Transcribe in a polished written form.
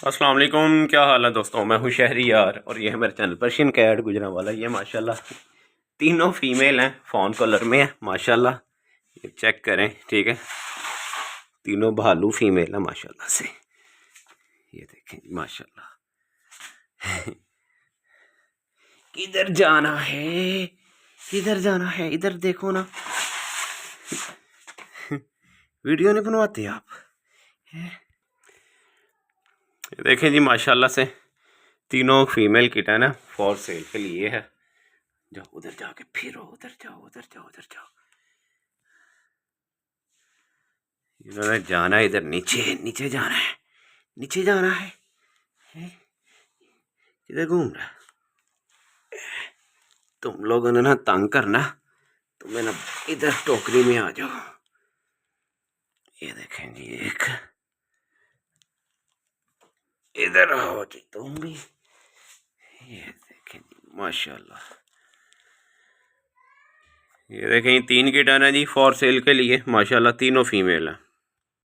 अस्सलाम वालेकुम, क्या हाल है दोस्तों। मैं हूँ शहरियार और ये है मेरे चैनल पर्शियन कैट गुजरांवाला। ये माशाल्लाह तीनों फीमेल हैं, फ़ॉन कलर में है माशाल्लाह। ये चेक करें, ठीक है। तीनों भालू फीमेल है माशाल्लाह से। ये देखें माशाल्लाह। किधर जाना है, किधर जाना है, इधर देखो ना। वीडियो नहीं बनवाते आप? देखें जी माशाल्लाह से तीनों फीमेल किटन है, फॉर सेल के लिए है। जाओ उधर जाके फिरो, उधर जाओ, उधर जाओ, उधर जाओ। इधर जाना है, इधर नीचे नीचे जाना है, नीचे जाना है। किधर घूम रहा है? तुम लोगों ने ना तंग करना, तुम्हें ना इधर टोकरी में आ जाओ। ये देखें जी, एक इधर आओ जी तुम भी। ये देखें जी माशाल्लाह। ये देखें तीन किटन है जी, फॉर सेल के लिए माशाल्लाह, तीनों फीमेल है।